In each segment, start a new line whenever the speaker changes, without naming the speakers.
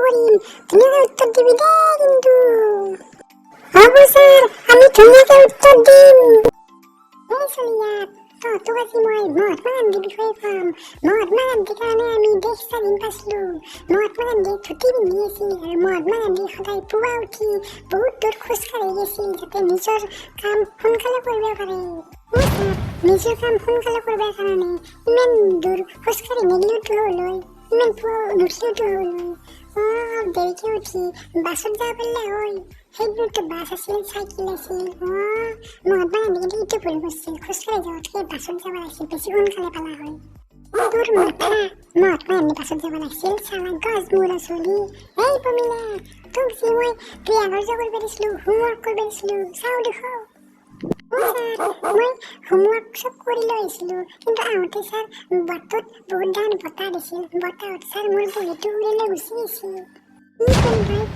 কৰিম, ধুনীয়াকে উত্তৰ দিবি দেই কিন্তু। হ'ব ছাৰ, আমি ধুনীয়াকে উত্তৰ দিম। এই চলিয়াত, তহঁতক আজি মই মহাত্মা গান্ধীৰ বিষয়ে কম। মহাত্মা গান্ধীৰ কাৰণে আমি দেশ স্বাধীন পাইছিলো। মহাত্মা গান্ধীয়ে ধুতি পিন্ধি আছিল আৰু মহাত্মা গান্ধী সদায় পুৱা উঠি বহুত দূৰ খোজকাঢ়ি গৈছিল যাতে নিজৰ কাম সোনকালে কৰিব পাৰে। নিজৰ কাম সোনকালে কৰিবৰ কাৰণে ইমান দূৰ খোজকাঢ়ি নেগিলেওতো হ'ল হয়, ইমান পুৱা নুঠিলেওতো হ'ল হয়। দেৰিকে উঠি বাছত যাব পাৰিলে হয়। সেইদিনতো বাছ আছিল, চাইকেল আছিল। মহাত্মা গান্ধী কিন্তু এইটো ভুল কৰিছিল, খোজকাঢ়ি যোৱাতকে বাছত যাব লাগিছিল, বেছি সোনকালে পালা হয়। তোৰ মাথা, মহাত্মা গান্ধী বাছত যাব লাগিছিল, চালা গছ মূৰা চলি। এই পমিলা, তোক যে মই গৃহকাৰ্য কৰিব দিছিলো, হোমৱৰ্ক কৰিব দিছিলো, চাওঁ দেখো। মই হোমৱৰ্ক চব কৰি লৈ আহিছিলো, কিন্তু আহোঁতে ছাৰ বাটত বহুত ডাঙৰ বতাহ দিছিল। বতাহত ছাৰ মোৰ বহীটো উৰি লৈ গুচি গৈছিল।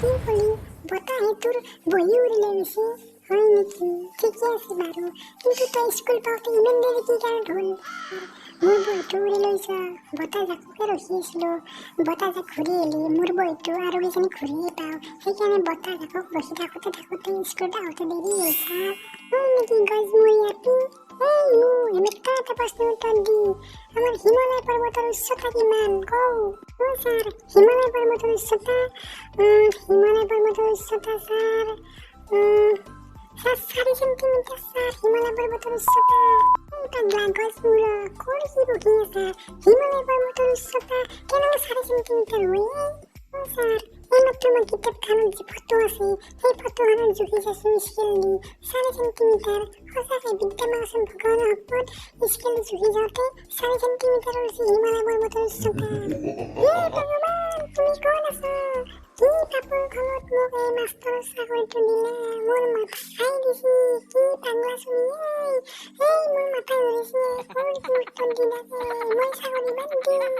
কি কলি? বতাহে তোৰ বহি উৰি লৈ গৈছে? হয় নেকি? ঠিকে আছে বাৰু, কিন্তু তই স্কুল পাওঁতে ইমান দেৰি কি কাৰণত হ'ল? মোৰ বহীটো উৰি লৈ যোৱা বতাহজাককে ৰখি আছিলো। বতাহজাক ঘূৰি আহিলে মোৰ বহীটো আৰু কিজানি ঘূৰিয়ে পাওঁ, সেইকাৰণে বতাহজাকক ৰখি থাকোঁতে স্কুলত আহোঁতে দেৰি হ'ল ছাৰ। হয় নেকি গজমৰীয়াপি? এই এনেকুৱা এটা প্ৰশ্নৰ উত্তৰ দি আমাৰ হিমালয় পৰ্বতৰ উচ্চতা কিমান কওঁ? ছাৰ, হিমালয় পৰ্বতৰ উচ্চতা ছাৰ 4 চেণ্টিমিটাৰ ছাৰ, হিমালয় পৰ্বতৰ উচ্চতা। পাগলা গজমূৰা, কৰ কি বকি আছা? হিমালয় পৰ্বতৰ উচ্চতা কেনেকৈ 4 চেণ্টিমিটাৰ হয়? ছাৰ, এইমাত্ৰ মই কিতাপখনত যি ফটো আছে, সেই ফটোখনত জুখি চাইছো স্কেল দি 4 চেণ্টিমিটাৰ। সঁচাকৈ বিদ্যামাচোন ভগৱানৰ শপত, স্কেল জুখি যাওঁতে 4 চেণ্টিমিটাৰৰ হৈছে হিমালয় পৰ্বতৰ উচ্চতা। হে ভগৱান, তুমি কোন আছা? কি পাপৰখনত মোক এই মাষ্টৰৰ চাকৰিটো দিলে? মোৰ মাথা খাই দিছি, কি পাগলা চলি। এই মোৰ মাথা ধৰিছে, কৰ কি উত্তৰ দি থাকে, মই চাকৰি বাদ দিম।